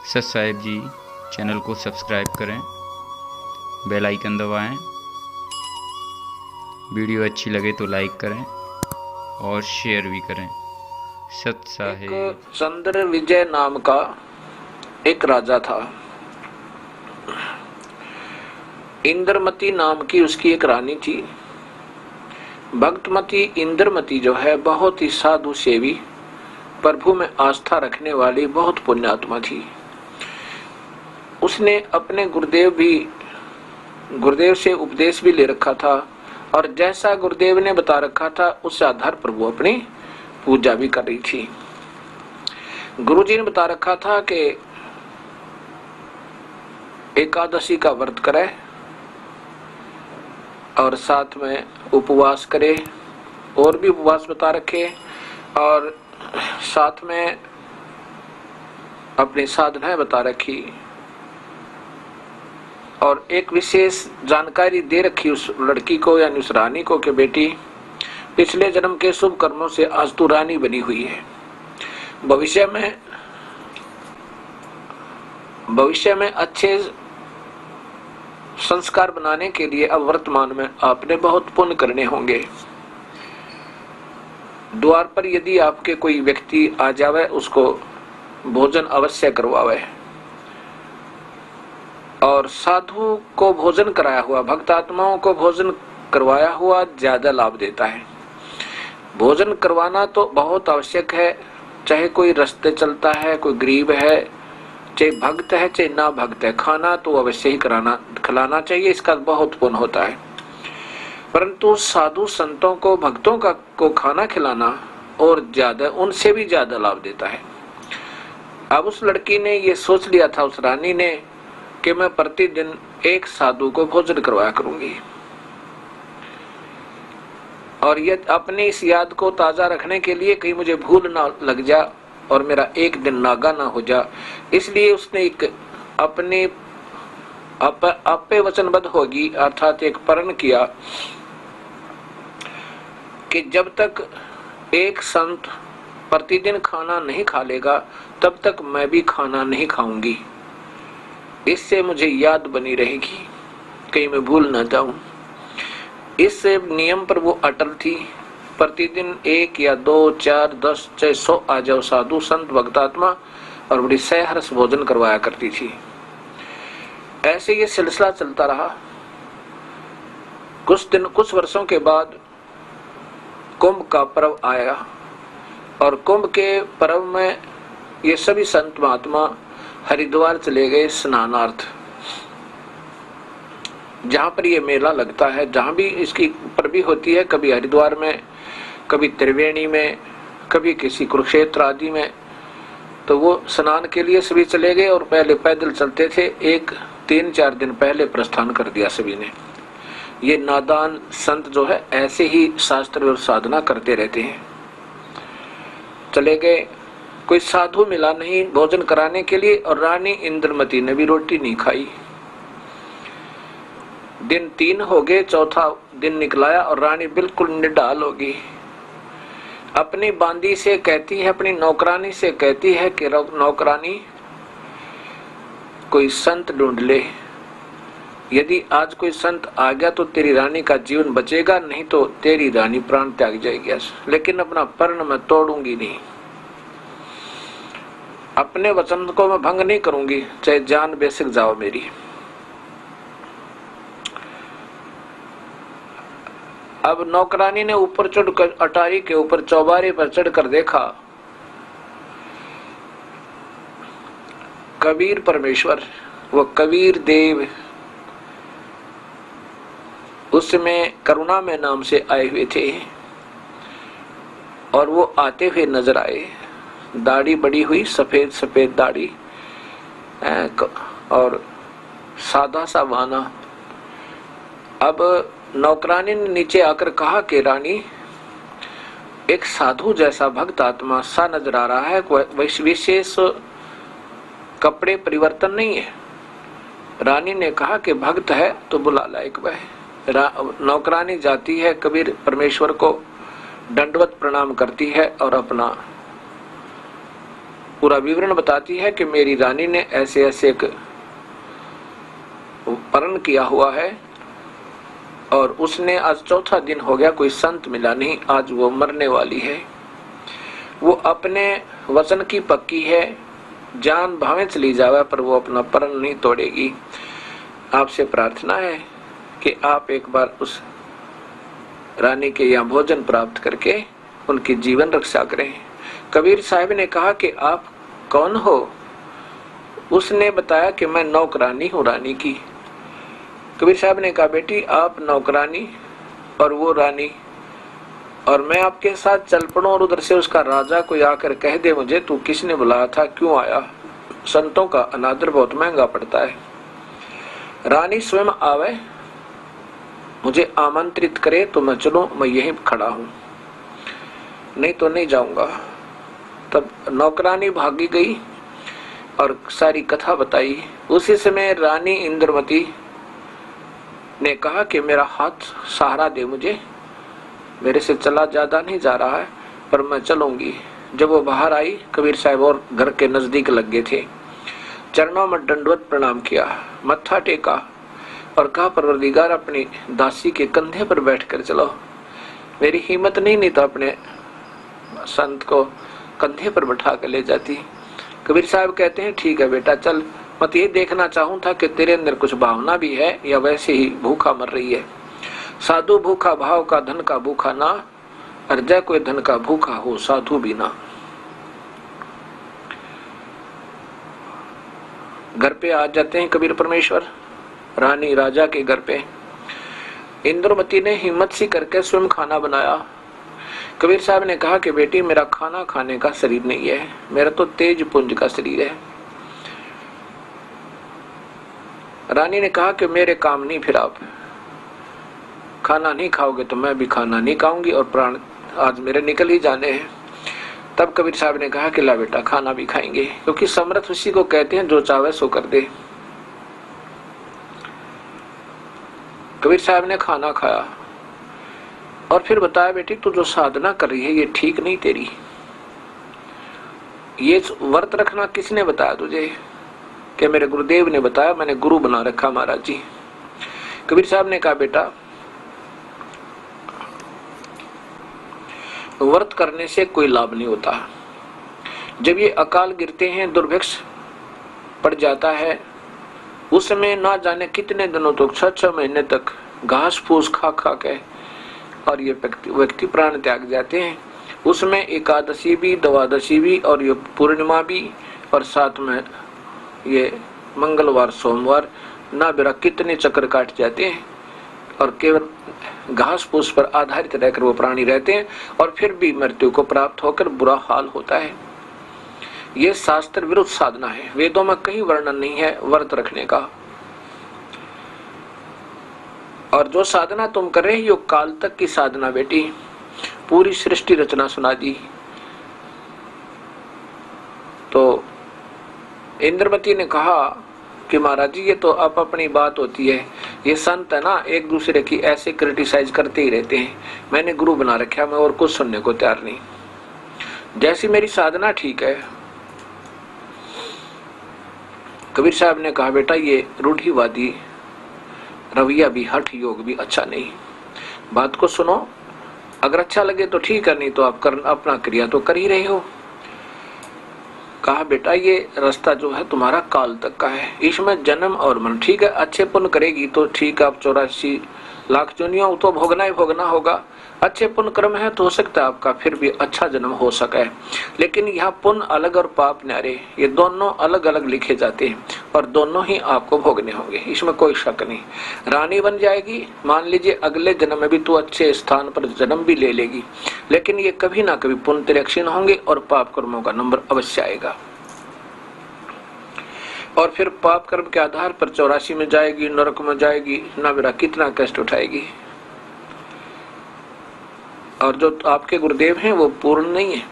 सत साहिब जी चैनल को सब्सक्राइब करें, बेल आइकन दबाएं। वीडियो अच्छी लगे तो लाइक करें और शेयर भी करें। सत साहिब। एक चंद्र विजय नाम का एक राजा था। इंद्रमती नाम की उसकी एक रानी थी। भक्तमती इंद्रमती जो है बहुत ही साधु सेवी, प्रभु में आस्था रखने वाली बहुत पुण्यात्मा थी। उसने अपने गुरुदेव से उपदेश भी ले रखा था और जैसा गुरुदेव ने बता रखा था उस आधार पर वो अपनी पूजा भी कर रही थी। गुरुजी ने बता रखा था कि एकादशी का व्रत करे और साथ में उपवास करे, और भी उपवास बता रखे, और साथ में अपनी साधनाएं बता रखी, और एक विशेष जानकारी दे रखी उस लड़की को यानी उस रानी को कि बेटी पिछले जन्म के शुभ कर्मों से आज तू रानी बनी हुई है। भविष्य में अच्छे संस्कार बनाने के लिए अब वर्तमान में आपने बहुत पुण्य करने होंगे। द्वार पर यदि आपके कोई व्यक्ति आ जावे उसको भोजन अवश्य करवावे, और साधु को भोजन कराया हुआ, भक्त आत्माओं को भोजन करवाया हुआ ज्यादा लाभ देता है। भोजन करवाना तो बहुत आवश्यक है, चाहे कोई रास्ते चलता है, कोई गरीब है, चाहे भक्त है चाहे ना भक्त है, खाना तो अवश्य ही खिलाना चाहिए, इसका बहुत पुण्य होता है। परंतु साधु संतों को, भक्तों को खाना खिलाना और ज्यादा, उनसे भी ज्यादा लाभ देता है। अब उस लड़की ने ये सोच लिया था, उस रानी ने, कि मैं प्रतिदिन एक साधु को भोजन करवाया करूंगी, और ये अपनी इस याद को ताजा रखने के लिए कहीं मुझे भूल ना लग जा और मेरा एक दिन नागा ना हो जा, इसलिए उसने एक अपने आपे वचनबद्ध होगी, अर्थात एक प्रण किया कि जब तक एक संत प्रतिदिन खाना नहीं खा लेगा तब तक मैं भी खाना नहीं खाऊंगी, इससे मुझे याद बनी रहेगी, कहीं मैं भूल ना जाऊं। इस नियम पर वो अटल थी। प्रतिदिन 1 या 2, 4, 10 चाहे 100 आ जाओ साधु संत भक्तात्मा, और बड़ी सहर्ष भोजन करवाया करती थी। ऐसे ये सिलसिला चलता रहा। कुछ वर्षों के बाद कुंभ का पर्व आया, और कुंभ के पर्व में ये सभी संत महात्मा हरिद्वार चले गए स्नानार्थ। जहां पर ये मेला लगता है, जहां भी इसकी पर्वी होती है, कभी हरिद्वार में, कभी त्रिवेणी में, कभी किसी कुरुक्षेत्र आदि में, तो वो स्नान के लिए सभी चले गए। और पहले पैदल चलते थे, 3-4 दिन पहले प्रस्थान कर दिया सभी ने। ये नादान संत जो है ऐसे ही शास्त्र और साधना करते रहते हैं। चले गए, कोई साधु मिला नहीं भोजन कराने के लिए, और रानी इंद्रमती ने भी रोटी नहीं खाई। दिन 3 हो गए, चौथा दिन निकलाया और रानी बिल्कुल निढाल होगी। अपनी बांदी से कहती है, अपनी नौकरानी से कहती है कि नौकरानी कोई संत ढूंढ ले, यदि आज कोई संत आ गया तो तेरी रानी का जीवन बचेगा, नहीं तो तेरी रानी प्राण त्याग जाएगी। लेकिन अपना प्रण मैं तोड़ूंगी नहीं, अपने वचन को मैं भंग नहीं करूंगी, चाहे जान बेशक जाओ मेरी। अब नौकरानी ने ऊपर चढ़कर, अटारी के ऊपर चौबारे पर चढ़कर देखा, कबीर परमेश्वर, वो कबीर देव उसमें करुणा में नाम से आए हुए थे, और वो आते हुए नजर आए। दाढ़ी बड़ी हुई, सफेद सफेद दाढ़ी, और सादा सा बहाना। अब नौकरानी ने नीचे आकर कहा कि रानी, एक साधु जैसा भक्त आत्मा सा नजर आ रहा है, विशेष कपड़े परिवर्तन नहीं है। रानी ने कहा कि भक्त है तो बुला ला एक बार। नौकरानी जाती है, कबीर परमेश्वर को दंडवत प्रणाम करती है और अपना पूरा विवरण बताती है कि मेरी रानी ने ऐसे ऐसे एक परण किया हुआ है और उसने आज चौथा दिन हो गया, कोई संत मिला नहीं, आज वो मरने वाली है। वो अपने वचन की पक्की है, जान भावे चली जावे पर वो अपना परण नहीं तोड़ेगी। आपसे प्रार्थना है कि आप एक बार उस रानी के यहाँ भोजन प्राप्त करके उनकी जीवन रक्षा करें। कबीर साहब ने कहा कि आप कौन हो? उसने बताया कि मैं नौकरानी हूँ रानी की। कबीर साहब ने कहा बेटी आप नौकरानी और वो रानी, और मैं आपके साथ चल पड़ूं और उधर से उसका राजा कोई आकर कह दे मुझे तू किसने बुलाया था, क्यों आया? संतों का अनादर बहुत महंगा पड़ता है। रानी स्वयं आवे, मुझे आमंत्रित करे तो मैं चलूं, मैं यहीं खड़ा हूं, नहीं तो नहीं जाऊंगा। तब नौकरानी भागी गई और सारी कथा बताई। उसी समय रानी इंद्रमती ने कहा कि मेरा हाथ सहारा दे मुझे, मेरे से चला ज्यादा नहीं जा रहा है पर मैं चलूंगी। जब वो बाहर आई, कबीर साहब और घर के नजदीक लग गए थे, चरणों में दंडवत प्रणाम किया, मत्था टेका और कहा परवरदिगार अपनी दासी के कंधे पर बैठकर चलो। मेरी हिम्मत नहीं तो अपने संत को कंधे पर बैठा कर ले जाती। कबीर साहब कहते हैं ठीक है बेटा चल, मत ये देखना चाहूं था कि तेरे अंदर कुछ भावना भी है या वैसे ही भूखा मर रही है। साधु भूखा भाव का धन का भूखा ना, अर्जय कोई धन का भूखा हो साधु भी ना। घर पे आ जाते हैं कबीर परमेश्वर, रानी राजा के घर पे। इंद्रमती ने हिम्मत सी करके स्वयं खाना बनाया। कबीर साहब ने कहा कि बेटी मेरा खाना खाने का शरीर नहीं है, मेरा तो तेज पुंज का शरीर है। रानी ने कहा कि मेरे काम नहीं, फिर आप खाना नहीं खाओगे तो मैं भी खाना नहीं खाऊंगी और प्राण आज मेरे निकल ही जाने हैं। तब कबीर साहब ने कहा कि ला बेटा खाना भी खाएंगे, क्योंकि समर्थ उसी को कहते हैं जो चाहे सो कर दे। कबीर साहब ने खाना खाया और फिर बताया बेटी तू जो साधना कर रही है ये ठीक नहीं तेरी। ये व्रत रखना किसने बताया तुझे? कि मेरे गुरुदेव ने बताया, मैंने गुरु बना रखा महाराज जी। कबीर साहब ने कहा बेटा व्रत करने से कोई लाभ नहीं होता। जब ये अकाल गिरते हैं, दुर्भिक्ष पड़ जाता है, उस समय ना जाने कितने दिनों तक 6-6 महीने तक घास फूस खा खा के और ये व्यक्ति प्राण त्याग जाते हैं। उसमें एकादशी भी, द्वादशी भी और ये पूर्णिमा भी और साथ में ये मंगलवार सोमवार ना बेरा कितने चक्कर काट जाते हैं और केवल घास फूस पर आधारित रहकर वो प्राणी रहते हैं और फिर भी मृत्यु को प्राप्त होकर बुरा हाल होता है। ये शास्त्र विरुद्ध साधना है। वेदों में कहीं वर्णन नहीं है व्रत रखने का। और जो साधना तुम कर रहे हो काल तक की साधना बेटी, पूरी सृष्टि रचना सुना दी। तो इंद्रमती ने कहा कि महाराज जी ये तो आप अपनी बात होती है, ये संत है ना एक दूसरे की ऐसे क्रिटिसाइज करते ही रहते हैं, मैंने गुरु बना रखा, मैं और कुछ सुनने को तैयार नहीं। जैसी मेरी साधना ठीक है। कबीर साहब ने कहा बेटा ये रूढ़िवादी रवैया भी, हठ योग भी अच्छा नहीं। बात को सुनो, अगर अच्छा लगे तो ठीक है, नहीं तो आप अपना क्रिया तो कर ही रहे हो। कहा बेटा ये रास्ता जो है तुम्हारा काल तक का है, इसमें जन्म और मरण ठीक है, अच्छे पुण्य करेगी तो ठीक है, आप 84 लाख जोनियों तो भोगना ही भोगना होगा। अच्छे पुण्य कर्म है तो हो सकता है आपका फिर भी अच्छा जन्म हो सके, लेकिन यहाँ पुण्य अलग और पाप न्यारे, ये दोनों अलग अलग लिखे जाते हैं और दोनों ही आपको भोगने होंगे, इसमें कोई शक नहीं। रानी बन जाएगी, मान लीजिए अगले जन्म में भी तू अच्छे स्थान पर जन्म भी ले लेगी, लेकिन ये कभी ना कभी पुण्य तेरे क्षीण होंगे और पाप कर्मों का नंबर अवश्य आएगा और फिर पाप कर्म के आधार पर 84 में जाएगी, नरक में जाएगी, ना मेरा कितना कष्ट उठाएगी। और जो आपके गुरुदेव हैं वो पूर्ण नहीं है।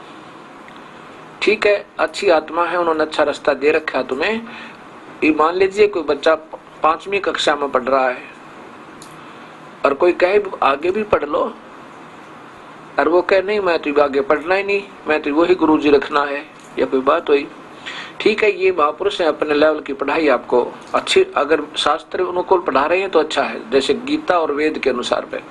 ठीक है, अच्छी आत्मा है, उन्होंने अच्छा रास्ता दे रखा है तुम्हें। ये मान लीजिए कोई बच्चा 5वीं कक्षा में पढ़ रहा है और कोई कहे आगे भी पढ़ लो, और वो कहे नहीं मैं तो आगे पढ़ना ही नहीं, मैं तो वही गुरुजी रखना है, ये कोई बात हुई? ठीक है, ये महापुरुष है, अपने लेवल की पढ़ाई आपको अच्छी, अगर शास्त्र अनुकूल पढ़ा रहे हैं तो अच्छा है, जैसे गीता और वेद के अनुसार पे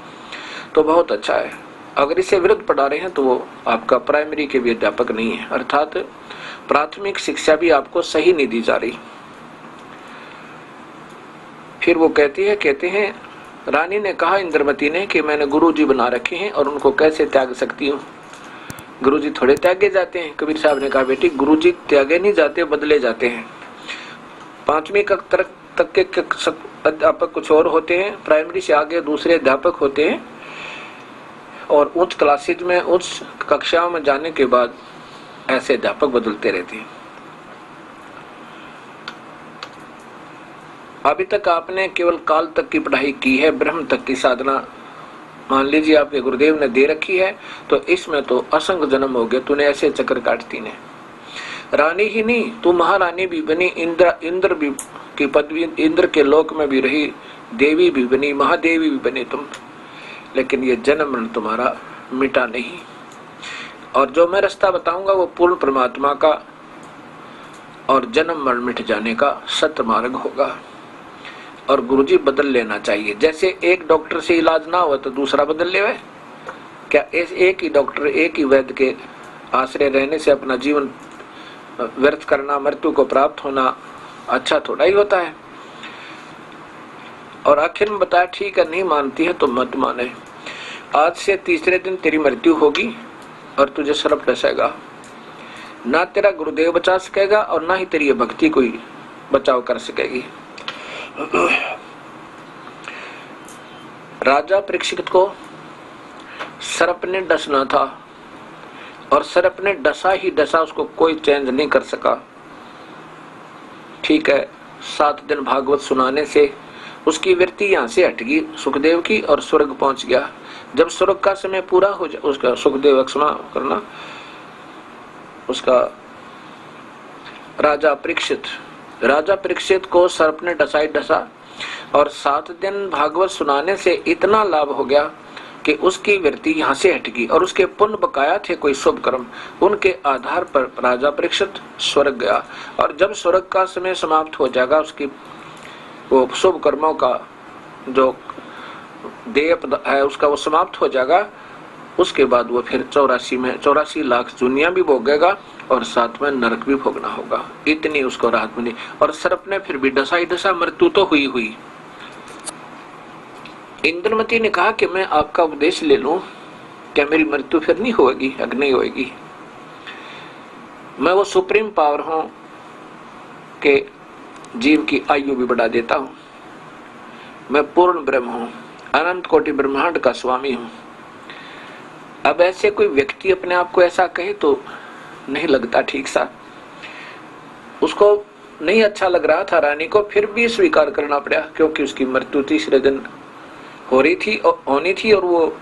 तो बहुत अच्छा है। अगर इससे विरुद्ध पढ़ा रहे हैं तो वो आपका प्राइमरी के भी अध्यापक नहीं है, अर्थात प्राथमिक शिक्षा भी आपको सही नहीं दी जा रही। फिर वो कहते हैं रानी ने कहा इंद्रमती ने कि मैंने गुरुजी बना रखे हैं और उनको कैसे त्याग सकती हूँ? गुरुजी थोड़े त्यागे जाते हैं। कबीर साहब ने कहा बेटी गुरुजी त्यागे नहीं जाते, बदले जाते हैं। 5वीं तक के अध्यापक कुछ और होते हैं, प्राइमरी से आगे दूसरे अध्यापक होते हैं, और उच्च क्लासेज में उच्च कक्षाओं में जाने के बाद ऐसे अध्यापक बदलते रहते हैं। अभी तक आपने केवल काल तक की पढ़ाई की है, ब्रह्म तक की साधना मान लीजिए आपके गुरुदेव ने दे रखी है, तो इसमें तो असंख्य जन्म हो गए, तूने ऐसे चक्कर काटती ने। रानी ही नहीं, तू महारानी भी बनी, इंद्र भी की पदवी, इंद्र के लोक में भी रही, देवी भी बनी, महादेवी भी बनी तुम, लेकिन ये जन्म मरण तुम्हारा मिटा नहीं। और जो मैं रास्ता बताऊंगा वो पूर्ण परमात्मा का और जन्म मरण मिट जाने का सत्य मार्ग होगा। और गुरुजी बदल लेना चाहिए। जैसे एक डॉक्टर से इलाज ना हो तो दूसरा बदल ले, क्या एक ही डॉक्टर एक ही वैद्य के आश्रय रहने से अपना जीवन व्यर्थ करना, मृत्यु को प्राप्त होना अच्छा थोड़ा ही होता है? और आखिर में बताया ठीक है, नहीं मानती है तो मत माने, आज से तीसरे दिन तेरी मृत्यु होगी और तुझे सर्प डसेगा। ना तेरा गुरुदेव बचा सकेगा और ना ही तेरी भक्ति कोई बचाव कर सकेगी। राजा परीक्षित को सर्प ने डसना था और सर्प ने डसा ही डसा, उसको कोई चेंज नहीं कर सका। ठीक है, 7 दिन भागवत सुनाने से उसकी वृत्ति यहाँ से हट गई सुखदेव की और स्वर्ग पहुंच गया। जब स्वर्ग का समय पूरा हो जाए, उसका सुखदेव क्षमा करना, उसका राजा परीक्षित को सर्प ने डसा और 7 दिन भागवत सुनाने से इतना लाभ हो गया कि उसकी वृत्ति यहाँ से हट गई और उसके पुण्य बकाया थे कोई शुभ कर्म, उनके आधार पर राजा परीक्षित स्वर्ग गया। और जब स्वर्ग का समय समाप्त हो जाएगा, उसकी वो शुभ कर्मों का जो देय है उसका वो समाप्त हो जाएगा, उसके बाद वो फिर 84 लाख दुनिया भी भोगेगा और साथ में नरक भी भोगना होगा। इतनी उसको राहत मिली। और सर्प ने फिर भी डसा ही डसा, मृत्यु तो हुई। इंद्रमती ने कहा कि मैं आपका उपदेश ले लूं, क्या मेरी मृत्यु फिर नहीं होगी? नहीं होगी। मैं वो सुप्रीम पावर हूं कि जीव की आयु भी बढ़ा देता हूं। मैं पूर्ण ब्रह्म हूं, अनंत कोटि ब्रह्मांड का स्वामी हूं। अब ऐसे कोई व्यक्ति अपने आप को ऐसा कहे तो नहीं लगता ठीक सा, उसको नहीं अच्छा लग रहा था रानी को, फिर भी स्वीकार करना पड़ा, क्योंकि उसकी मृत्यु तीसरे दिन होनी थी और वो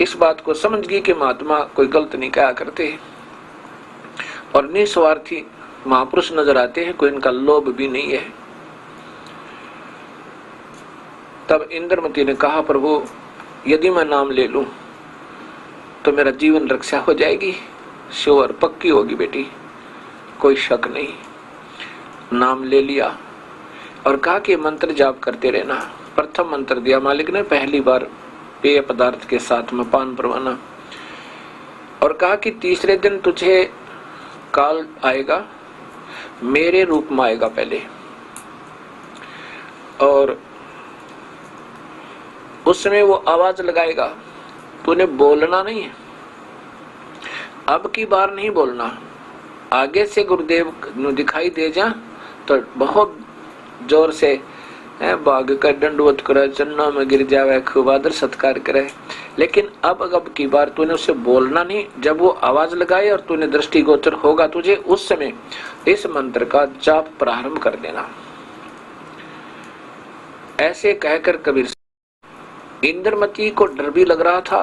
इस बात को समझ गई कि महात्मा कोई गलत नहीं कहा करते और निस्वार्थी महापुरुष नजर आते हैं, कोई इनका लोभ भी नहीं है। तब इंद्रमती ने कहा प्रभु यदि मैं नाम ले लूं तो मेरा जीवन रक्षा हो जाएगी? श्योर, पक्की होगी बेटी, कोई शक नहीं। नाम ले लिया और कहा कि मंत्र जाप करते रहना। प्रथम मंत्र दिया मालिक ने, पहली बार पेय पदार्थ के साथ में पान परवाना, और कहा कि तीसरे दिन तुझे काल आएगा, मेरे रूप में आएगा पहले, और उस समय वो आवाज लगाएगा, तूने बोलना नहीं है, अब की बार नहीं बोलना। आगे से गुरुदेव दिखाई दे जा तो बहुत जोर से बाघ का दंडवत करे, चन्ना में गिर जावे, खूब आदर सत्कार करे, लेकिन अब की बार तूने उससे बोलना नहीं। जब वो आवाज लगाए और तूने दृष्टिगोचर होगा तुझे, उस समय इस मंत्र का जाप प्रारंभ कर देना। ऐसे कहकर कबीर इंद्रमती को डर भी लग रहा था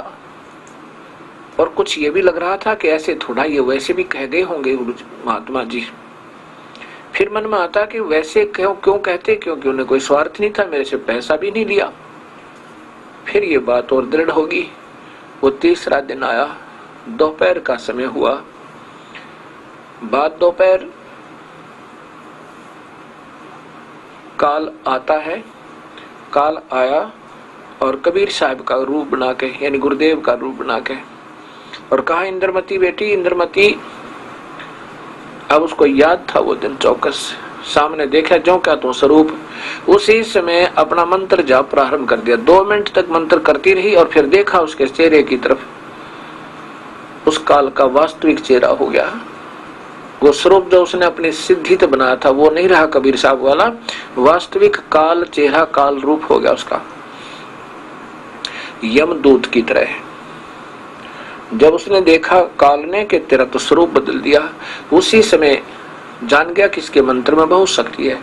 और कुछ ये भी लग रहा था कि ऐसे थोड़ा ये वैसे भी कह गए होंगे महात्मा जी। फिर मन में आता कि वैसे क्यों कहते, क्योंकि उन्हें कोई स्वार्थ नहीं था, मेरे से पैसा भी नहीं लिया। फिर ये बात और दृढ़ होगी। वो तीसरा दिन आया, दोपहर का समय हुआ बाद दोपहर काल आता है। काल आया और कबीर साहब का रूप बना के, यानी गुरुदेव का रूप बना के, और कहा इंद्रमती बेटी इंद्रमती। अब उसको याद था वो दिन चौकस, सामने देखा जो क्या तो स्वरूप। उसी समय अपना मंत्र जाप प्रारंभ कर दिया। 2 मिनट तक मंत्र करती रही और फिर देखा उसके चेहरे की तरफ, उस काल का वास्तविक चेहरा हो गया। वो स्वरूप जो उसने अपनी सिद्धि तो बनाया था वो नहीं रहा कबीर साहब वाला, वास्तविक काल चेहरा, काल रूप हो गया उसका, यमदूत की तरह। जब उसने देखा काल ने कि तेरा तो स्वरूप बदल दिया, उसी समय जान गया कि इसके मंत्र में बहुत शक्ति है।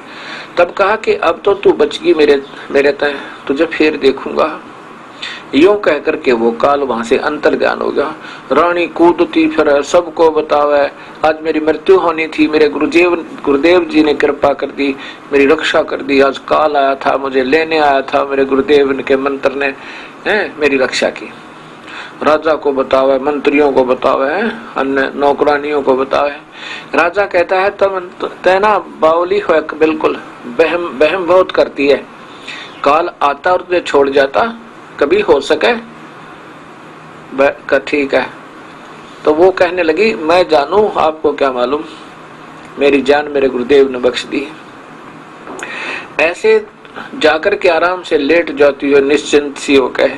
तब कहा कि अब तो तू बच गई मेरे तय, तुझे फिर देखूंगा। यूं कह करके वो काल वहां से अंतर्ध्यान हो गया। रानी कूदती फिर सबको बतावे, आज मेरी मृत्यु होनी थी, मेरे गुरुदेव जी ने कृपा कर दी, मेरी रक्षा कर दी। आज काल आया था, मुझे लेने आया था, मेरे गुरुदेव के मंत्र ने मेरी रक्षा की। राजा को बतावे, मंत्रियों को बतावे, अन्य नौकरानियों को बतावे। राजा कहता है तब तेना बावली हो, बिल्कुल बहम बहुत करती है, काल आता और तुझे छोड़ जाता, कभी हो सके। ठीक है। तो वो कहने लगी मैं जानू, आपको क्या मालूम, मेरी जान मेरे गुरुदेव ने बख्श दी। ऐसे जाकर के आराम से लेट जाती है निश्चिंत सी हो कहे।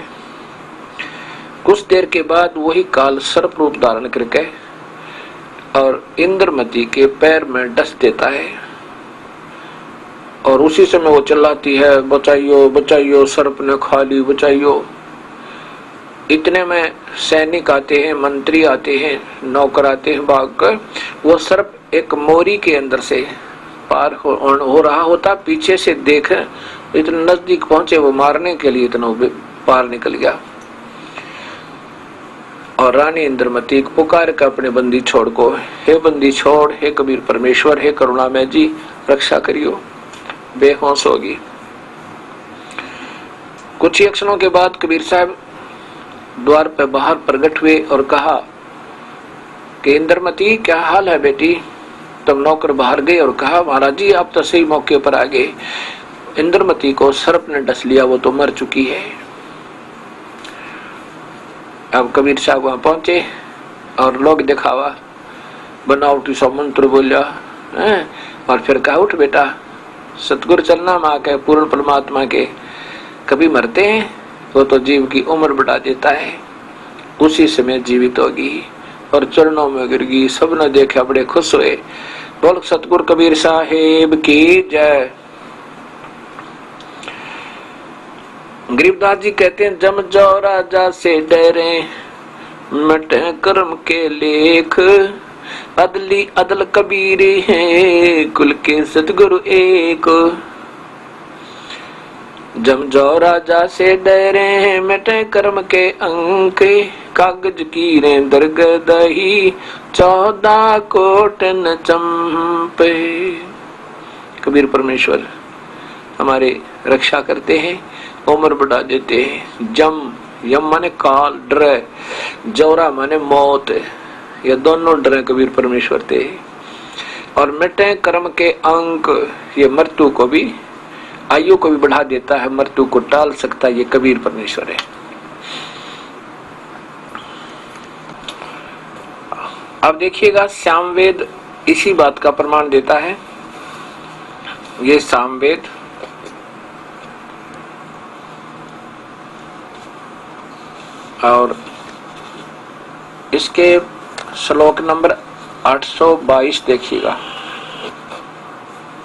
कुछ देर के बाद वही काल सर्प रूप धारण करके और इंद्रमती के पैर में डस देता है, और उसी समय वो चिल्लाती है बचाइयो बचाइयो, सर्प ने खा ली, बचाइयो। इतने में सैनिक आते हैं, मंत्री आते हैं, नौकर आते हैं भाग कर। वो सर्प एक मोरी के अंदर से पार हो रहा होता, पीछे से देख इतने नजदीक पहुंचे वो मारने के लिए, इतना पार निकल गया। और रानी इंद्रमती को पुकार कर अपने बंदी छोड़ को, हे बंदी छोड़, हे कबीर परमेश्वर, हे करुणामय जी रक्षा करियो। बेहोश होगी। कुछ ही क्षणों के बाद कबीर साहब द्वार पर बाहर प्रकट हुए और कहा कि इंद्रमती क्या हाल है बेटी। तब नौकर बाहर गए और कहा महाराज जी आप तो सही मौके पर आ गए, इंद्रमती को सर्प ने डस लिया, वो तो मर चुकी है। अब कबीर साहब वहां पहुंचे और लोग दिखावा बनावटी सा मंत्र बोलिया और फिर कहा उठ बेटा, सतगुरु चलना माँ के, पूर्ण परमात्मा के कभी मरते हैं, वो तो जीव की उम्र बढ़ा देता है। उसी समय जीवित होगी और चरणों में गिर गई। सब ने देखा, बड़े खुश हुए। बोल सतगुरु कबीर साहेब की जय। गरीबदास जी कहते हैं जम जो राजा से डरे, मिटे कर्म के लेख, अदली अदल कबीर है, कुल के सतगुरु एक। जम जो राजा से डरे, मिटे कर्म के अंक, कागज की रे दरग दही, 14 कोटन चंपे। कबीर परमेश्वर हमारे रक्षा करते हैं, उम्र बढ़ा देते हैं। जम, यम माने काल, डर, जौरा माने मौत, ये दोनों डरे कबीर परमेश्वर थे। और मिटे कर्म के अंक, ये मृत्यु को भी, आयु को भी बढ़ा देता है, मृत्यु को टाल सकता है, ये कबीर परमेश्वर है। अब देखिएगा सामवेद इसी बात का प्रमाण देता है। ये सामवेद और इसके श्लोक नंबर 822 देखिएगा,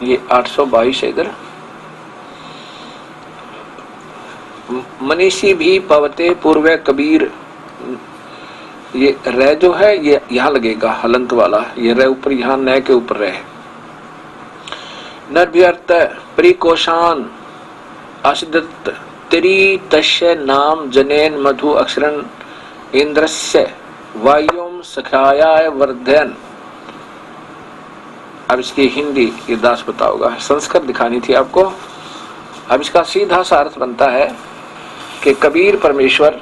ये 822 है इधर। मनीषी भी पवते पूर्व कबीर, ये रह जो है ये यहाँ लगेगा हलंत वाला, ये रह ऊपर, यहाँ न के ऊपर रह। नरभ्यर्थ परिकोशान अशदत त्रि तस्य नाम जनेन मधु अक्षरन इंद्रस्य वायुम सखाया वर्धन। अब इसकी हिंदी ये दास बताओगा, संस्कृत दिखानी थी आपको। अब इसका सीधा सा अर्थ बनता है कि कबीर परमेश्वर,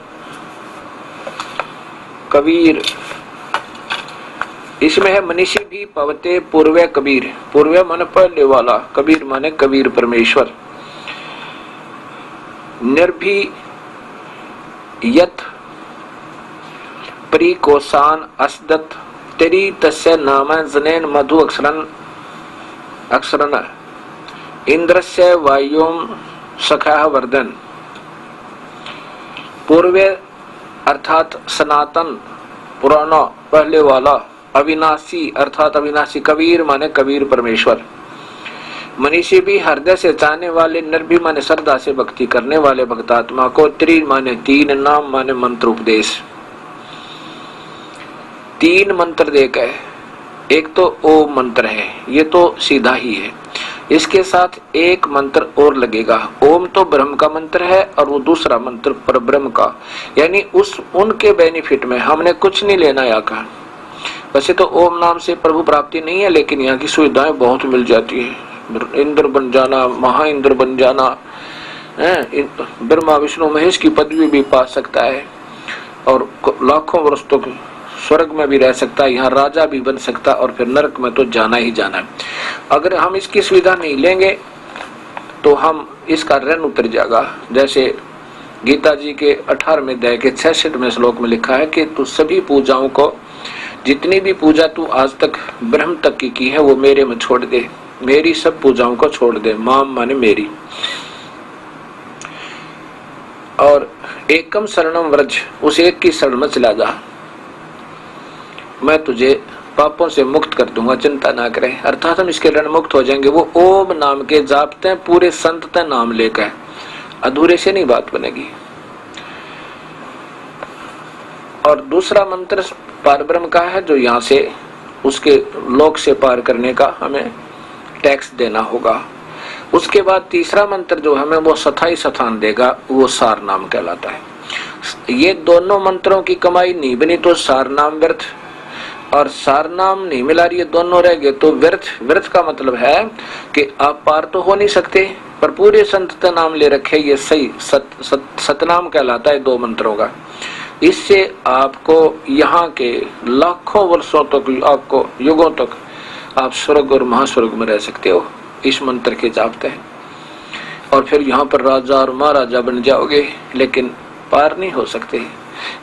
कबीर इसमें है मनीषी भी पवते पूर्व कबीर, पूर्व माने पहले वाला, कबीर माने कबीर परमेश्वर। निर्भी यत परिकोसान असदत तेरी तस्य नाम जनेन मधु अक्षरन इंद्रस्य वायुम सखा वर्धन। पूर्व अर्थात सनातन पुराना पहले वाला, अविनाशी अर्थात अविनाशी, कबीर माने कबीर परमेश्वर। मनीषी भी हृदय से चाहने वाले, निर्भी माने श्रद्धा से भक्ति करने वाले भक्तात्मा को, त्रि माने तीन, नाम माने मंत्र उपदेश। तीन मंत्र देकर, एक तो ओम मंत्र है, ये तो सीधा ही है, इसके साथ एक मंत्र और लगेगा। ओम तो ब्रह्म का मंत्र है और वो दूसरा मंत्र परब्रह्म का, यानी उनके बेनिफिट में हमने कुछ नहीं लेना यहाँ का। वैसे तो ओम नाम से प्रभु प्राप्ति नहीं है, लेकिन यहाँ की सुविधाएं बहुत मिल जाती है। इंद्र बन जाना, महा इंद्र बन जाना, ब्रह्मा विष्णु महेश की पदवी भी पा सकता है और लाखों वर्ष तक स्वर्ग में भी रह सकता है, यहाँ राजा भी बन सकता है और फिर नरक में तो जाना ही जाना है। अगर हम इसकी सुविधा नहीं लेंगे तो हम इसका ऋण उतर जाएगा। जैसे गीता जी के 18वें अध्याय के 66वें श्लोक में लिखा है कि तू सभी पूजाओं को, जितनी भी पूजा तू आज तक ब्रह्म तक की है वो मेरे में छोड़ दे, मेरी सब पूजाओं को छोड़ दे। माम माने मेरी। और एकम शरणम व्रज, उस एक की शरण में चला जा, मैं तुझे पापों से मुक्त कर दूंगा, चिंता ना करें। अर्थात हम इसके ऋण मुक्त हो जाएंगे। वो ओम नाम के जापते हैं, पूरे संत नाम लेकर, अधूरे से नहीं बात बनेगी। और दूसरा मंत्र पारब्रह्म का है, जो यहाँ से उसके लोक से पार करने का हमें टैक्स देना होगा। उसके बाद तीसरा मंत्र जो हमें वो सथाई स्थान देगा, वो सार नाम कहलाता है। ये दोनों मंत्रों की कमाई नहीं बनी तो सार नाम व्यर्थ, और सार नाम नहीं मिला, ये दोनों रह गए तो व्यर्थ। व्यर्थ का मतलब है कि आप पार तो हो नहीं सकते, पर पूरे संत नाम ले रखे, ये सही सतनाम कहलाता है दो मंत्रों का। इससे आपको यहाँ के लाखों वर्षों तक, आपको युगों तक आप स्वर्ग और महास्वर्ग में रह सकते हो इस मंत्र के जापते हैं। और फिर यहाँ पर राजा और महाराजा बन जाओगे, लेकिन पार नहीं हो सकते।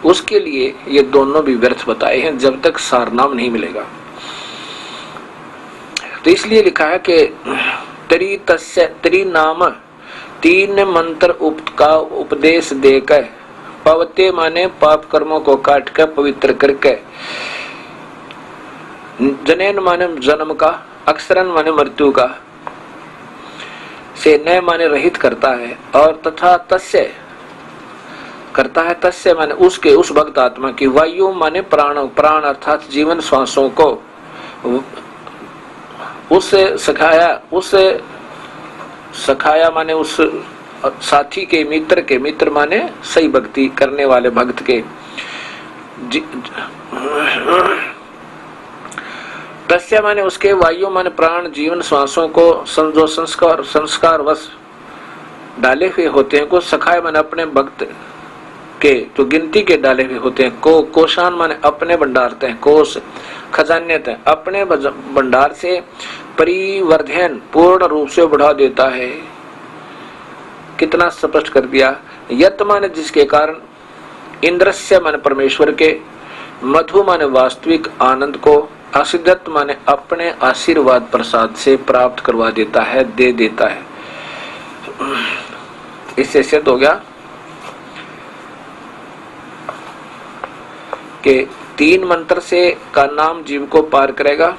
उसके लिए ये दोनों भी व्यर्थ बताए हैं जब तक सार नाम नहीं मिलेगा। तो इसलिए लिखा है कि त्रि नाम, तीन मंत्र का उपदेश देकर, पवते माने पाप कर्मों को काट कर पवित्र करके, जनेन माने जन्म का, अक्षरन माने मृत्यु का, से न माने रहित करता है, और तथा तस्य करता है, तस्य माने उसके, उस भक्त आत्मा की, वायु माने प्राण, प्राण अर्थात जीवन श्वासों को उससे सखाया माने उस साथी के, मित्र के, मित्र माने सही भक्ति करने वाले भक्त के, तस्य माने उसके, वायु माने प्राण, जीवन श्वासों को जो संस्कार वश डाले हुए होते हैं को, सखाए माने अपने भक्त के जो गिनती के डाले हुए होते हैं, को कोशान माने अपने भंडारते हैं, कोश खजाने थे, अपने भंडार से परिवर्धन पूर्ण रूप से बढ़ा देता है। कितना स्पष्ट कर दिया। यत माने जिसके कारण, इंद्रस्य माने परमेश्वर के, मधु माने वास्तविक आनंद को, असिद्धत माने अपने आशीर्वाद प्रसाद से प्राप्त करवा देता है, दे देता है। इससे सिद्ध हो गया कि तीन मंत्र से का नाम जीव को पार करेगा।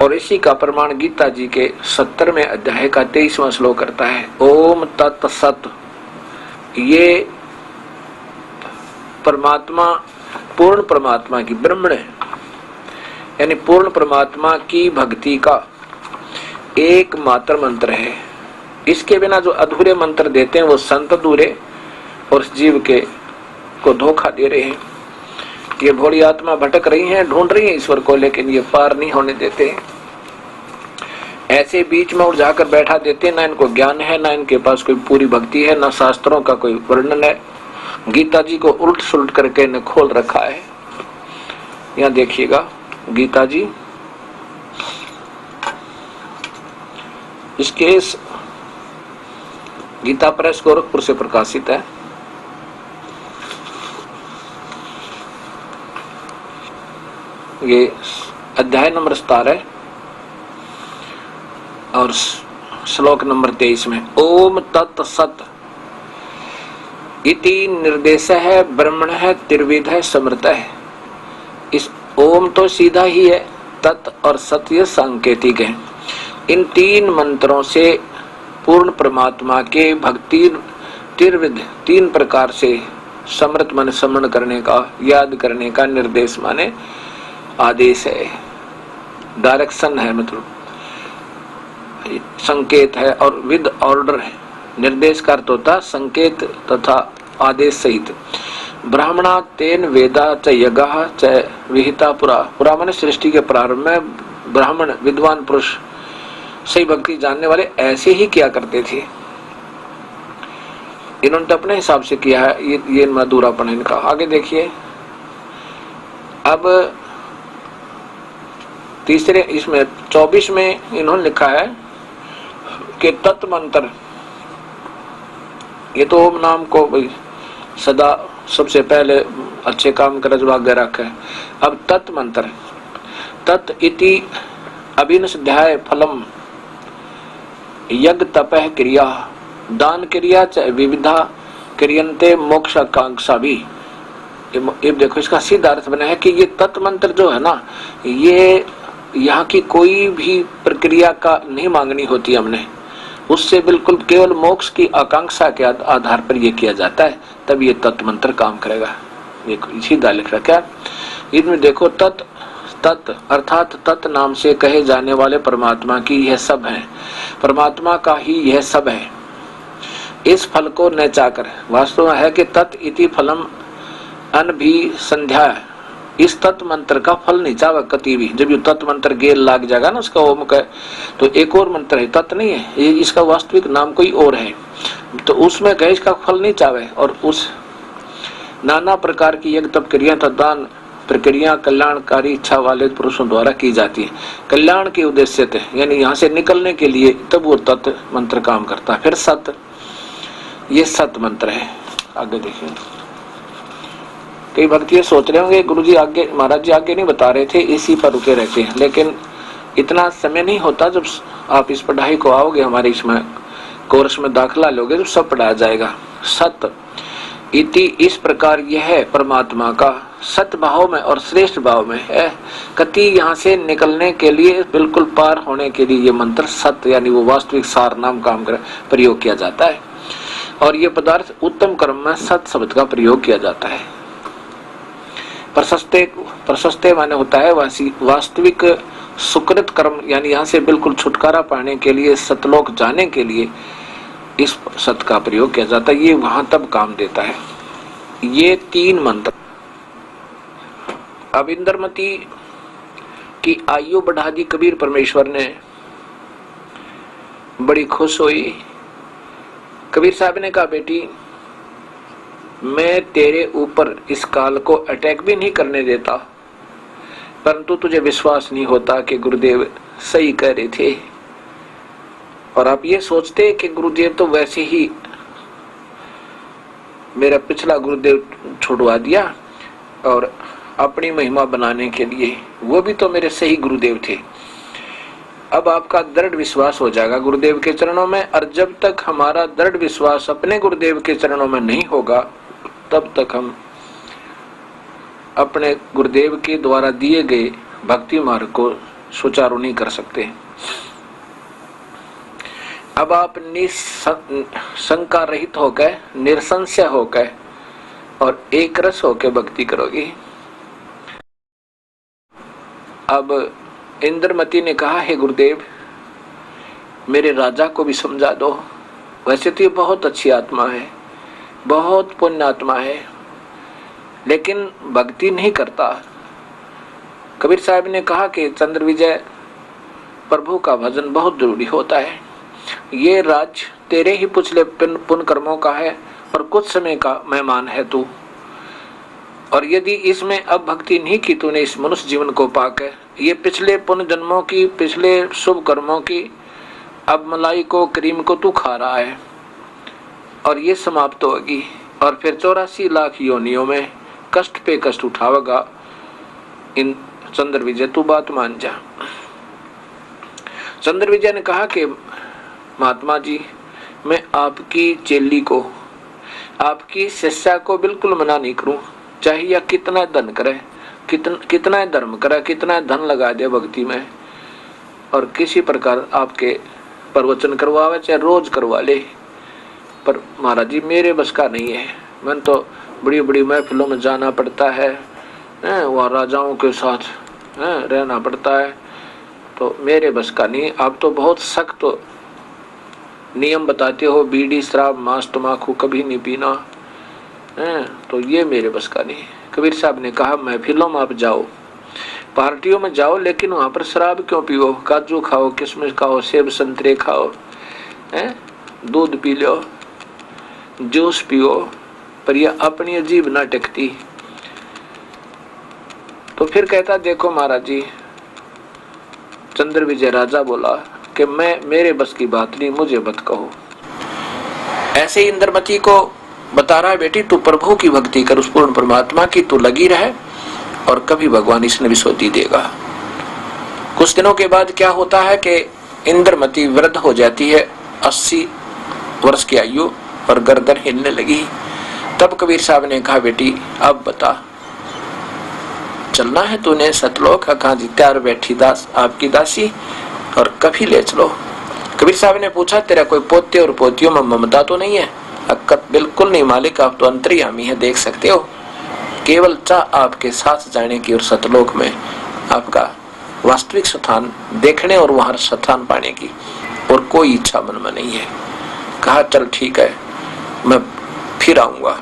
और इसी का प्रमाण गीता जी के 70वें अध्याय का 23वां श्लोक करता है। ओम तत्सत। ये परमात्मा, पूर्ण परमात्मा की, ब्रह्मण यानी पूर्ण परमात्मा की भक्ति का एकमात्र मंत्र है। इसके बिना जो अधूरे मंत्र देते हैं वो संत अधूरे और जीव के को धोखा दे रहे हैं। ये भोली आत्मा भटक रही हैं, ढूंढ रही हैं ईश्वर को, लेकिन ये पार नहीं होने देते। ऐसे बीच में उड़ जाकर बैठा देते, ना इनको ज्ञान है, ना इनके पास कोई पूरी भक्ति है, ना शास्त्रों का कोई वर्णन है। गीता जी को उल्ट सुलट करके इन्हें खोल रखा है यहाँ देखिएगा गीता जी, इसके गीता प्रेस गोरखपुर से प्रकाशित है। ये अध्याय नंबर 17 और श्लोक नंबर 23 में ओम तत् सत इति निर्देश है ब्रह्मण है त्रिविध है समृत है। इस ओम तो सीधा ही है, तत् और सत्य सांकेतिक है। इन तीन मंत्रों से पूर्ण परमात्मा के भक्ति त्रिविध, तीन प्रकार से समृत मन स्मरण करने का, याद करने का निर्देश माने आदेश है, डायरेक्शन है, मतलब संकेत है और विद ऑर्डर है। निर्देश का अर्थ होता संकेत तथा आदेश सहित। ब्राह्मणा तेन वेदा च यज्ञ च विहिता पुरा। पुरा माने सृष्टि के प्रारंभ में ब्राह्मण विद्वान पुरुष सही भक्ति जानने वाले ऐसे ही किया करते थे। इन्होंने तो अपने हिसाब से किया है, ये मधुरापन इनका। आगे देखिए, अब तीसरे इसमें 24 में इन्होंने लिखा है कि तत् मंत्र, ये तो ओम नाम को सदा सबसे पहले अच्छे काम का रजवाग रखा है। अब तत् मंत्र, तत् इति अभिनस्ध्याय फलम यज्ञ तपह क्रिया दान क्रिया च विविधा क्रियन्ते मोक्ष आकांक्षा भी। ये देखो इसका सीधा अर्थ बना है कि ये तत् मंत्र जो है ना, ये यहाँ की कोई भी प्रक्रिया का नहीं मांगनी होती हमने, उससे बिल्कुल केवल मोक्ष की आकांक्षा के आधार पर यह किया जाता है, तब ये तत् मंत्र काम करेगा। देखो सीधा लिख रखा है इसमें, देखो तत् तत् अर्थात तत् नाम से कहे जाने वाले परमात्मा की यह सब है, परमात्मा का ही यह सब है। इस फल को न चाकर, वास्तव में है कि तत् इति फलम अन भी संध्या, इस तत्व मंत्र का फल नहीं चाहे कति भी। जब ये तत्व मंत्र गेल लाग जाएगा ना उसका ओम का, तो एक और मंत्र है, तत् नहीं है, ये इसका वास्तविक नाम कोई और है, तो उसमें कहे इसका फल नहीं चाहे। और उस नाना प्रकार की यज्ञ तप क्रिया तथा दान प्रक्रिया कल्याणकारी इच्छा वाले पुरुषों द्वारा की जाती है, कल्याण के उद्देश्य थे, यानी यहाँ से निकलने के लिए, तब वो तत्व मंत्र काम करता है। फिर सत, ये सत मंत्र है। आगे देखिए, कई भक्ति सोच रहे होंगे गुरुजी आगे, महाराज जी आगे नहीं बता रहे थे, इसी पर रुके रहते हैं, लेकिन इतना समय नहीं होता। जब आप इस पढ़ाई को आओगे, हमारे इसमें कोर्स में दाखिला लोगे, तो सब पढ़ाया जाएगा। सत इति इस प्रकार यह है परमात्मा का सत भाव में और श्रेष्ठ भाव में है, कति यहाँ से निकलने के लिए, बिल्कुल पार होने के लिए ये मंत्र सत यानी वो वास्तविक सार नाम काम कर प्रयोग किया जाता है। और ये पदार्थ उत्तम कर्म में सत शब्द का प्रयोग किया जाता है। प्रशस्ते, प्रशस्ते माने होता है वास्तविक सुकृत कर्म, यानी यहाँ से बिल्कुल छुटकारा पाने के लिए, सतलोक जाने के लिए इस सत का प्रयोग किया जाता है। ये वहां तब काम देता है। ये तीन मंत्र। अब इंद्रमती की आयु बढ़ा दी कबीर परमेश्वर ने, बड़ी खुश हुई। कबीर साहब ने कहा, बेटी मैं तेरे ऊपर इस काल को अटैक भी नहीं करने देता, परंतु तुझे विश्वास नहीं होता कि गुरुदेव सही कह रहे थे। और आप ये सोचते कि गुरुदेव तो वैसे ही मेरा पिछला गुरुदेव छुड़वा दिया और अपनी महिमा बनाने के लिए, वो भी तो मेरे सही गुरुदेव थे। अब आपका दृढ़ विश्वास हो जाएगा गुरुदेव के चरणों में। और जब तक हमारा दृढ़ विश्वास अपने गुरुदेव के चरणों में नहीं होगा, तब तक हम अपने गुरुदेव के द्वारा दिए गए भक्ति मार्ग को सुचारू नहीं कर सकते। अब आप शंका रहित होकर, निरसंशय होकर और एक रस होकर भक्ति करोगे। अब इंद्रमती ने कहा, हे गुरुदेव मेरे राजा को भी समझा दो। वैसे तो ये बहुत अच्छी आत्मा है, बहुत पुण्य आत्मा है, लेकिन भक्ति नहीं करता। कबीर साहब ने कहा कि चंद्र विजय प्रभु का भजन बहुत जरूरी होता है। ये राज तेरे ही पिछले पुण्य कर्मों का है और कुछ समय का मेहमान है तू, और यदि इसमें अब भक्ति नहीं की तूने इस मनुष्य जीवन को पाकर, ये पिछले पुण्य जन्मों की, पिछले शुभ कर्मों की अब मलाई को, क्रीम को तू खा रहा है और ये समाप्त होगी और फिर 84 लाख योनियों में कष्ट पे कष्ट उठावेगा। इन चंद्र विजय तू बात मान जा। चंद्र विजय ने कहा कि महात्मा जी, मैं आपकी चेली को, आपकी शिष्या को बिल्कुल मना नहीं करूं, चाहे या कितना धन करे, कितना धर्म करे, कितना धन लगा दे भक्ति में, और किसी प्रकार आपके प्रवचन करवावे, चाहे रोज करवा ले, पर महाराज जी मेरे बस का नहीं है। मैंने तो बड़ी बड़ी महफिलों में जाना पड़ता है, वहाँ राजाओं के साथ रहना पड़ता है, तो मेरे बस का नहीं। आप तो बहुत सख्त तो नियम बताते हो, बीड़ी शराब मांस तम्बाकू कभी नहीं पीना, तो ये मेरे बस का नहीं। कबीर साहब ने कहा महफिलों में आप जाओ, पार्टियों में जाओ, लेकिन वहां पर शराब क्यों पियो, काजू खाओ, किशमिश खाओ, सेब संतरे खाओ, दूध पी लो, जूस पियो, पर यह अपनी अजीब ना टिकती। तो फिर कहता देखो महाराज जी, चंद्र विजय राजा बोला कि मेरे बस की बात नहीं, मुझे मत कहो। ऐसे ही इंद्रमती को बता रहा है, बेटी तू प्रभु की भक्ति कर, उस पूर्ण परमात्मा की तू लगी रहे और कभी भगवान इसने विश्वती देगा। कुछ दिनों के बाद क्या होता है कि इंद्रमती वृद्ध हो जाती है, 80 वर्ष की आयु, और गर्दन हिलने लगी। तब कबीर साहब ने कहा बेटी अब बता, चलना है तूने सतलोक, कहाँ तैयार बैठी दास आपकी दासी, और कभी ले चलो। कबीर साहब ने पूछा तेरा कोई पोते और पोतियों में ममता तो नहीं है? बिल्कुल नहीं मालिक, आप तो अंतर्यामी है, देख सकते हो, केवल चाह आपके साथ जाने की और सतलोक में आपका वास्तविक स्थान देखने और वहां स्थान पाने की, और कोई इच्छा मन में नहीं है। कहा चल ठीक है, मैं फिर आऊंगा।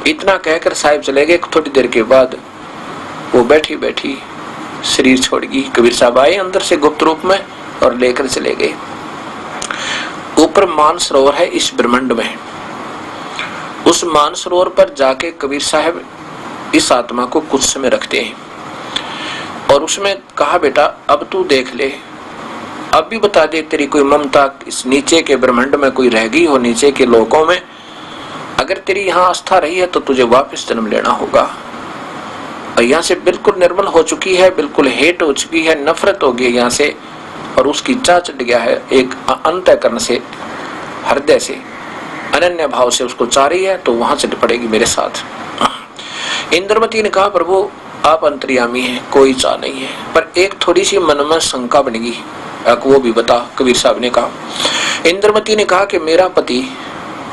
इतना कहकर साहिब चले गए। थोड़ी देर के बाद वो बैठी बैठी शरीर छोड़ गई। कबीर साहब आए अंदर से गुप्त रूप में और लेकर चले गए। ऊपर मानसरोवर है इस ब्रह्मांड में, उस मानसरोवर पर जाके कबीर साहब इस आत्मा को कुछ समय रखते हैं और उसमें कहा बेटा अब तू देख ले, अब भी बता दे तेरी कोई ममता इस नीचे के ब्रह्मांड में कोई रह गई हो, नीचे के लोकों में, अगर तेरी यहाँ आस्था रही है तो तुझे वापस जन्म लेना होगा। और यहाँ से बिल्कुल निर्मल हो चुकी है, बिल्कुल हेट हो चुकी है, नफरत हो गई यहाँ से, और उसकी चाह चढ़ गया है एक अंतःकरण से, हृदय से, अनन्य भाव से उसको चाह रही है, तो वहां चढ़ पड़ेगी मेरे साथ। इंद्रमती ने कहा प्रभु आप अंतर्यामी हैं, कोई चाह नहीं है, पर एक थोड़ी सी मन में शंका बनेगी, वो भी बता। कबीर साहब ने कहा, इंद्रमती ने कहा कि मेरा पति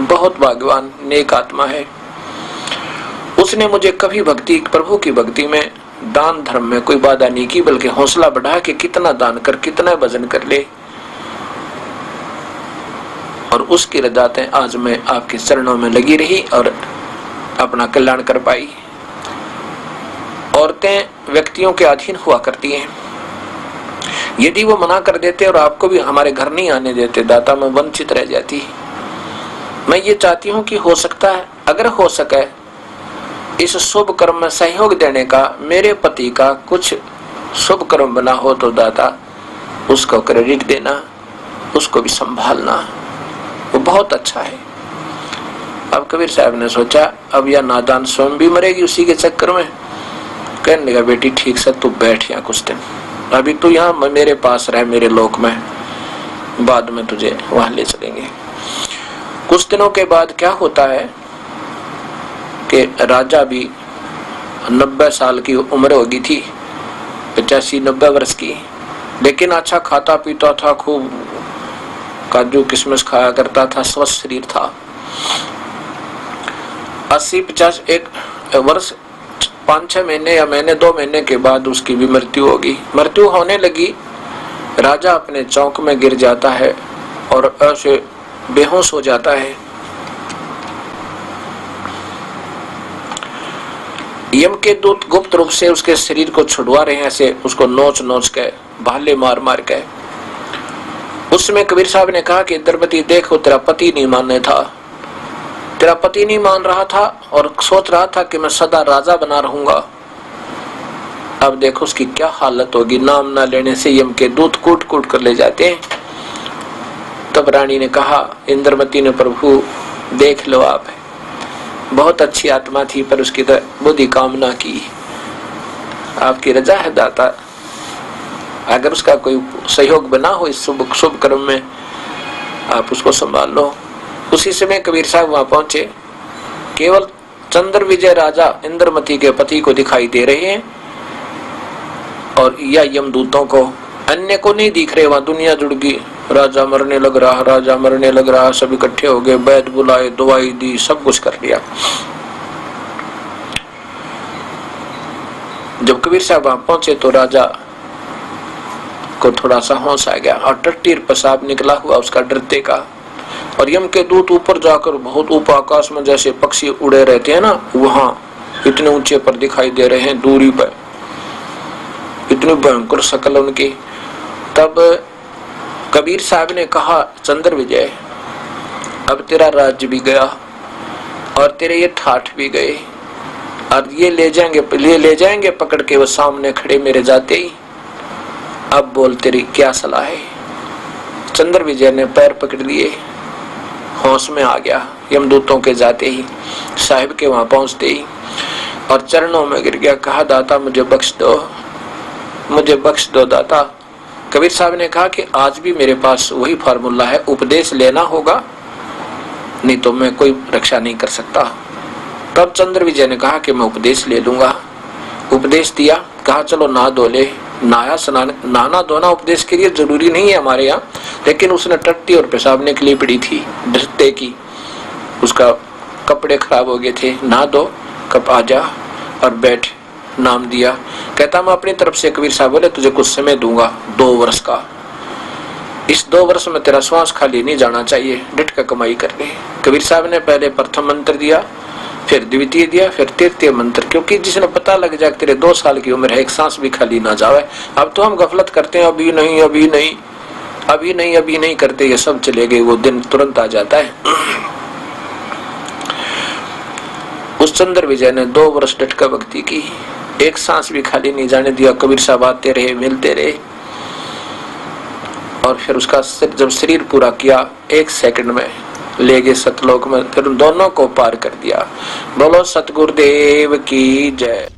बहुत भाग्यवान नेक आत्मा है, उसने मुझे कभी भक्ति, प्रभु की भक्ति में, दान धर्म में कोई बाधा नहीं की, बल्कि हौसला बढ़ा के कितना दान कर, कितना भजन कर ले, और उसकी रजातें आज मैं आपके चरणों में लगी रही और अपना कल्याण कर पाई। औरतें व्यक्तियों के अधीन हुआ करती हैं, यदि वो मना कर देते और आपको भी हमारे घर नहीं आने देते दाता, मैं वंचित रह जाती। मैं ये चाहती हूँ कि हो सकता है, अगर हो सके इस शुभ कर्म में सहयोग देने का, मेरे पति का कुछ शुभ कर्म बना हो तो दाता उसको क्रेडिट देना, उसको भी संभालना, वो बहुत अच्छा है। अब कबीर साहब ने सोचा अब यह नादान स्वयं भी मरेगी उसी के चक्कर में। कहने लगा बेटी ठीक से तू बैठ यहाँ कुछ दिन, अभी तू यहाँ मेरे पास रह, मेरे लोक में, बाद में तुझे वहां ले चलेंगे। कुछ दिनों के बाद क्या होता है कि राजा भी 90 साल की उम्र हो गई थी, 85-90 वर्ष की, लेकिन अच्छा खाता पीता था, खूब काजू किशमिश खाया करता था, स्वस्थ शरीर था। 80-50 एक वर्ष 5-6 महीने या महीने 2 महीने के बाद उसकी भी मृत्यु होगी। मृत्यु होने लगी, राजा अपने चौक में गिर जाता है और ऐसे बेहोश हो जाता है। यम के दूत गुप्त रूप से उसके शरीर को छुड़वा रहे हैं, ऐसे उसको नोच नोच के, भाले मार मार के। उसमें कबीर साहब ने कहा कि इंद्रमती देखो तेरा पति नहीं मानने था, तेरा पति नहीं मान रहा था और सोच रहा था कि मैं सदा राजा बना रहूंगा, अब देखो उसकी क्या हालत होगी। नाम ना लेने से यम के दूत कूट कूट कर ले जाते हैं। तब रानी ने कहा, इंद्रमती ने, प्रभु देख लो, आप बहुत अच्छी आत्मा थी पर उसकी तो बुद्धि काम ना की। आपकी रजा है दाता, अगर उसका कोई सहयोग बना हो इस शुभ कर्म में, आप उसको संभाल लो। उसी समय कबीर साहब वहां पहुंचे। केवल चंद्र विजय राजा इंद्रमती के पति को दिखाई दे रहे हैं और या यमदूतों को, अन्य को नहीं दिख रहे। वहां दुनिया जुड़ गई, राजा मरने लग रहा, राजा मरने लग रहा, सब इकट्ठे हो गए, वैद्य बुलाए, दवाई दी, सब कुछ कर लिया। जब कबीर साहब वहां पहुंचे तो राजा को थोड़ा सा होश आ गया और टट्टी पेशाब निकला हुआ उसका डरते का। और यम के दूत ऊपर जाकर बहुत ऊपर आकाश में जैसे पक्षी उड़े रहते हैं ना, वहां इतने ऊंचे पर दिखाई दे रहे हैं, दूरी पर, इतनी भयंकर शक्ल उनकी। तब कबीर साहब ने कहा, चंद्र विजय, अब तेरा राज्य भी गया और तेरे ये ठाठ भी गए और ये ले जाएंगे पकड़ के वो सामने खड़े मेरे जाते ही। अब बोल तेरी क्या सलाह है। चंद्र विजय ने पैर पकड़ लिए, होश में आ गया यमदूतों के जाते ही, साहिब के वहां पहुंचते ही, और चरणों में गिर गया। कहा, दाता मुझे बख्श दो, मुझे बख्श दो दाता। कबीर साहब ने कहा कि आज भी मेरे पास वही फार्मूला है, उपदेश लेना होगा, नहीं तो मैं कोई रक्षा नहीं कर सकता। तब चंद्र विजय ने कहा कि मैं उपदेश ले लूंगा। उपदेश दिया, कहा चलो नहा धो ले। नहाना धोना उपदेश के लिए जरूरी नहीं है हमारे यहाँ, लेकिन उसने टट्टी और पेशाब ने के लिए पड़ी थी डरते की, उसका कपड़े खराब हो गए थे। नहा दो, कब आ जा और बैठ। नाम दिया। कहता मैं अपनी तरफ से, कबीर साहब बोले, तुझे कुछ समय दूंगा 2 वर्ष का, इस 2 वर्ष में तेरा श्वास खाली नहीं जाना चाहिए, डट का कमाई कर ले। कबीर साहब ने पहले प्रथम मंत्र दिया, फिर द्वितीय दिया, फिर तृतीय मंत्र, क्योंकि जिसने पता लग जाए तेरे 2 साल की उम्र है, एक सांस भी खाली ना जावे। अब तो हम गफलत करते हैं, अभी नहीं अभी नहीं अभी नहीं अभी नहीं करते, ये सब चले गए, वो दिन तुरंत आ जाता है। उस चंद्र विजय ने 2 वर्ष डट का भक्ति की, एक सांस भी खाली नहीं जाने दिया। कबीर साहब आते रहे, मिलते रहे, और फिर उसका जब शरीर पूरा किया 1 सेकंड में ले गए सतलोक में, फिर दोनों को पार कर दिया। बोलो सतगुरुदेव की जय।